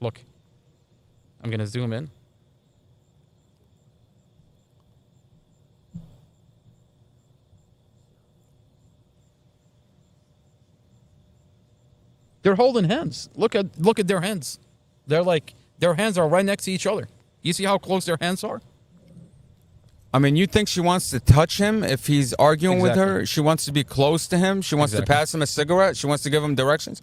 Look. I'm going to zoom in. They're holding hands. Look at their hands. They're like, their hands are right next to each other. You see how close their hands are? I mean, you think she wants to touch him if he's arguing with Exactly. her? She wants to be close to him? She wants to Exactly. pass him a cigarette? She wants to give him directions?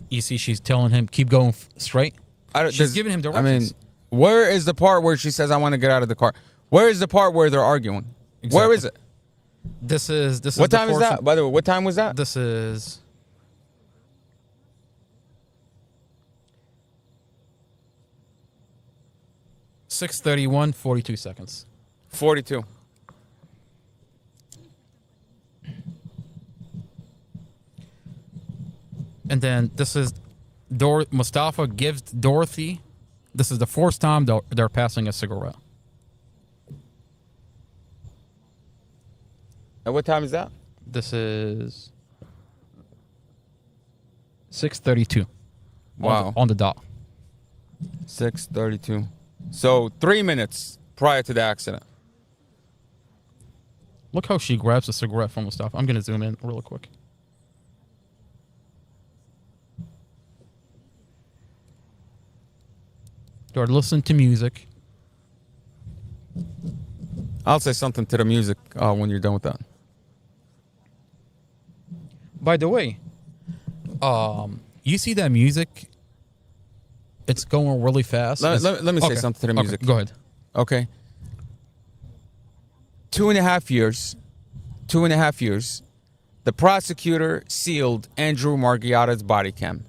You see she's telling him, keep going straight. She's giving him directions. I mean, where is the part where she says, I want to get out of the car? Where is the part where they're arguing? Exactly. Where is it? This is What the time is portion- that? By the way, what time was that? This is 6:31, 42 seconds. 42. And then this is Mostafa gives Dorothy. This is the fourth time they're passing a cigarette. And what time is that? This is 6:32. Wow. On the dot. 6:32. So 3 minutes prior to the accident. Look how she grabs a cigarette from Mostafa. I'm gonna zoom in real quick. They're listening to music. I'll say something to the music when you're done with that. By the way, you see that music? It's going really fast. Let me say Okay. something to the Okay, music. go ahead. Okay. 2.5 years. 2.5 years. The prosecutor sealed Andrew Margiotta's body cam.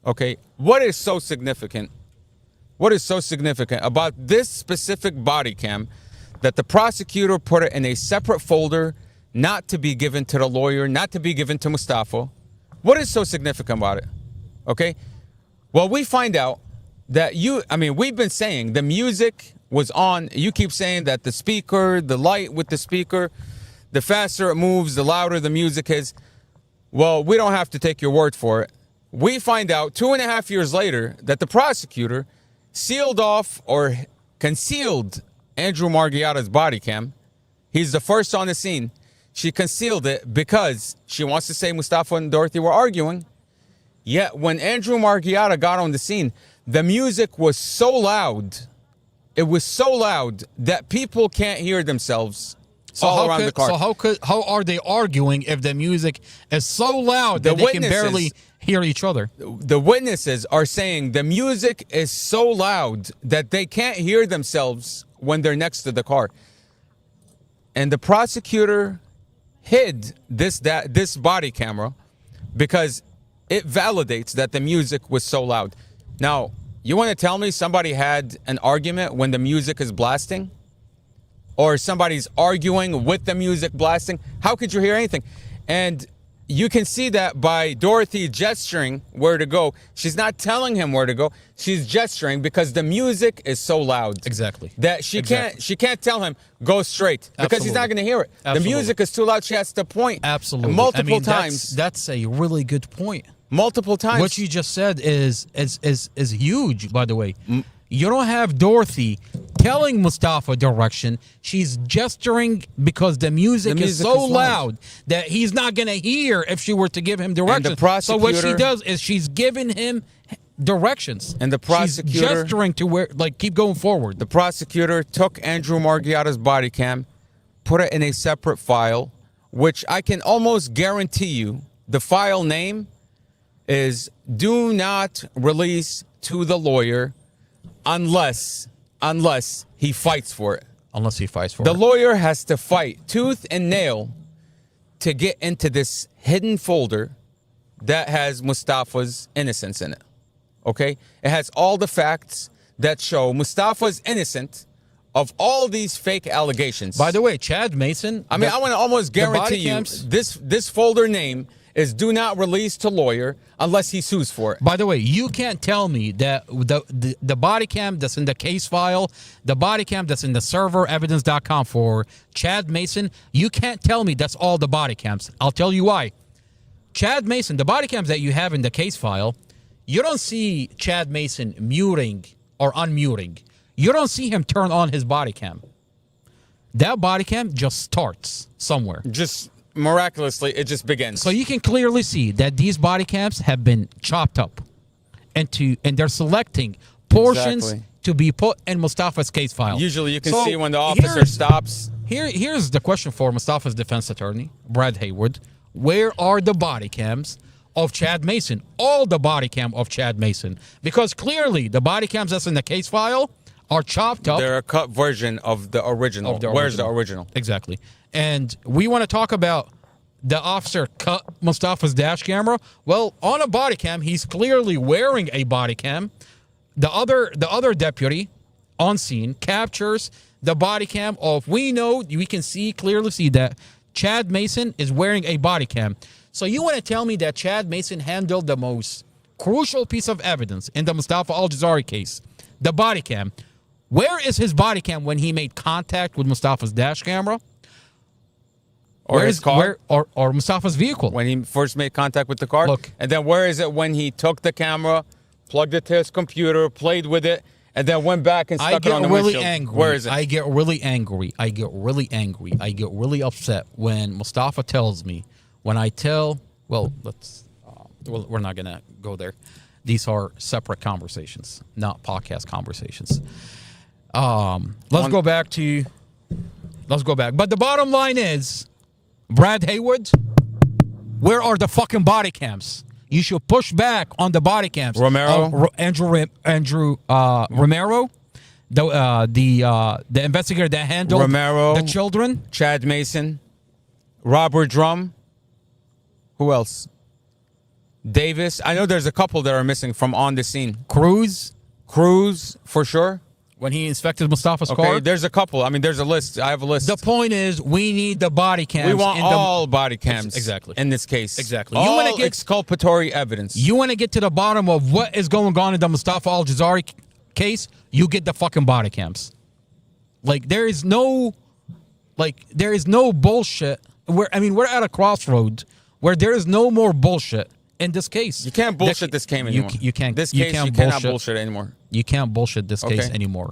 Okay. What is so significant? What is so significant about this specific body cam that the prosecutor put it in a separate folder, not to be given to the lawyer, not to be given to Mostafa? What is so significant about it? Okay. Well, we find out that we've been saying the music was on. You keep saying that the speaker, the light with the speaker, the faster it moves, the louder the music is. Well, we don't have to take your word for it. We find out 2.5 years later that the prosecutor sealed off or concealed Andrew Margiotta's body cam. He's the first on the scene. She concealed it because she wants to say Mostafa and Dorothy were arguing. Yet when Andrew Margiotta got on the scene, the music was so loud. It was so loud that people can't hear themselves all around the car. So how are they arguing if the music is so loud that they can barely hear each other? The witnesses are saying the music is so loud that they can't hear themselves when they're next to the car. And the prosecutor hid this body camera because it validates that the music was so loud. Now, you want to tell me somebody had an argument when the music is blasting? Or somebody's arguing with the music blasting? How could you hear anything? And you can see that by Dorothy gesturing where to go. She's not telling him where to go. She's gesturing because the music is so loud. Exactly. That she can't tell him go straight because he's not going to hear it. Absolutely. The music is too loud. She has to point. Absolutely. Multiple times. That's a really good point. Multiple times. What you just said is huge, by the way. You don't have Dorothy telling Mostafa direction. She's gesturing because the music is so loud that he's not going to hear if she were to give him direction. So what she does is she's giving him directions. And the prosecutor... She's gesturing to where, like, keep going forward. The prosecutor took Andrew Margiotta's body cam, put it in a separate file, which I can almost guarantee you the file name is do not release to the lawyer unless he fights for it. Unless he fights for it. The lawyer has to fight tooth and nail to get into this hidden folder that has Mostafa's innocence in it. Okay? It has all the facts that show Mostafa's innocent of all these fake allegations. By the way, Chad Mason... I want to almost guarantee you this folder name is do not release to lawyer unless he sues for it. By the way, you can't tell me that the body cam that's in the case file, the body cam that's in the server evidence.com for Chad Mason, you can't tell me that's all the body cams. I'll tell you why. Chad Mason, the body cams that you have in the case file, you don't see Chad Mason muting or unmuting. You don't see him turn on his body cam. That body cam just starts somewhere. Just miraculously, it just begins. So you can clearly see that these body cams have been chopped up and they're selecting portions to be put in Mostafa's case file. Usually you can see when the officer stops. Here's the question for Mostafa's defense attorney, Brad Haywood. Where are the body cams of Chad Mason? All the body cam of Chad Mason. Because clearly the body cams that's in the case file are chopped up. They're a cut version of the original. Where's the original? Exactly. And we want to talk about the officer cut Mostafa's dash camera. Well, on a body cam, he's clearly wearing a body cam. The other deputy on scene captures the body cam of, we can clearly see that Chad Mason is wearing a body cam. So you want to tell me that Chad Mason handled the most crucial piece of evidence in the Mostafa Algesari case, the body cam. Where is his body cam when he made contact with Mostafa's dash camera? Or his car? Or Mostafa's vehicle. When he first made contact with the car? Look. And then where is it when he took the camera, plugged it to his computer, played with it, and then went back and stuck it on the windshield? Angry. Where is it? I get really angry. I get really upset when Mostafa tells me, we're not going to go there. These are separate conversations, not podcast conversations. Let's go back. But the bottom line is, Brad Haywood, where are the fucking body cams? You should push back on the body cams. Romero, Andrew Romero, the investigator that handled Romero, the children. Chad Mason, Robert Drum. Who else? Davis. I know there's a couple that are missing from on the scene. Cruz, for sure. When he inspected Mostafa's car. Okay, there's a couple. I mean, there's a list. I have a list. The point is, we need the body cams. We want all body cams. Exactly. In this case. Exactly. All exculpatory evidence. You want to get to the bottom of what is going on in the Mostafa Algesari case, you get the fucking body cams. There is no bullshit. We're at a crossroad where there is no more bullshit in this case. You can't bullshit this case anymore. You can't. This case, you cannot bullshit anymore. You can't bullshit this case anymore.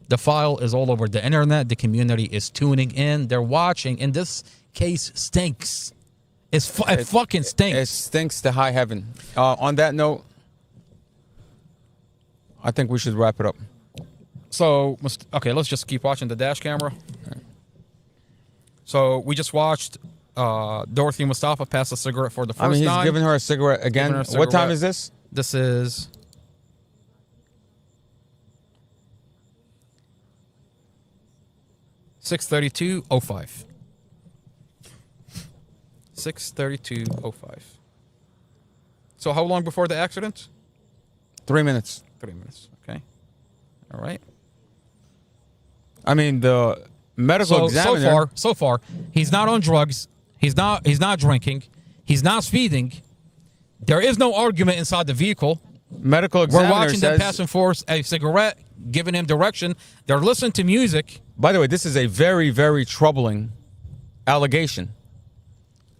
The file is all over the internet. The community is tuning in. They're watching. And this case stinks. It fucking stinks. It stinks to high heaven. On that note, I think we should wrap it up. So, let's just keep watching the dash camera. So, we just watched Dorothy Mostafa pass a cigarette for the first time. He's giving her a cigarette again. What time is this? This is 6:32:05. 6:32:05. So how long before the accident? 3 minutes. 3 minutes. Okay. All right. I mean, the medical examiner. So far, he's not on drugs. He's not drinking. He's not speeding. There is no argument inside the vehicle. Medical examiner We're watching them says, pass and forth a cigarette, giving him direction. They're listening to music. By the way, this is a very, very troubling allegation.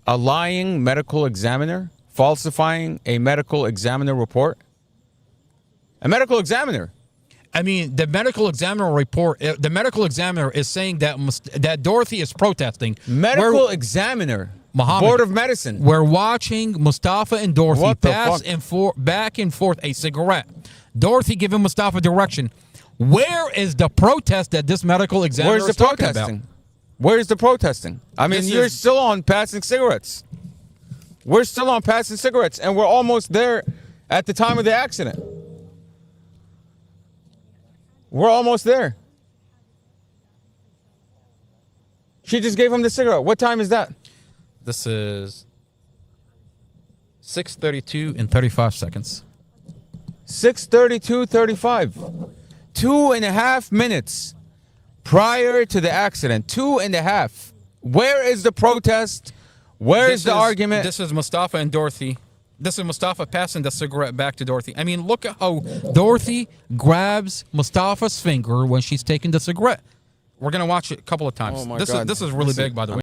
A lying medical examiner falsifying a medical examiner report. A medical examiner. I mean, the medical examiner report. The medical examiner is saying that Dorothy is protesting. Medical examiner. Muhammad, Board of Medicine. We're watching Mostafa and Dorothy pass back and forth a cigarette. Dorothy giving Mostafa direction. Where is the protest that this medical examiner is talking about? Where's the protesting? I mean, you're still on passing cigarettes. We're still on passing cigarettes, and we're almost there at the time of the accident. We're almost there. She just gave him the cigarette. What time is that? This is 6:32 and 35 seconds. 6:32:35. 2.5 minutes prior to the accident. 2.5. Where is the protest? Where's the argument? This is Mostafa and Dorothy. This is Mostafa passing the cigarette back to Dorothy. I mean, look at how Dorothy grabs Mostafa's finger when she's taking the cigarette. We're gonna watch it a couple of times. Oh my this God. is really big, by the way.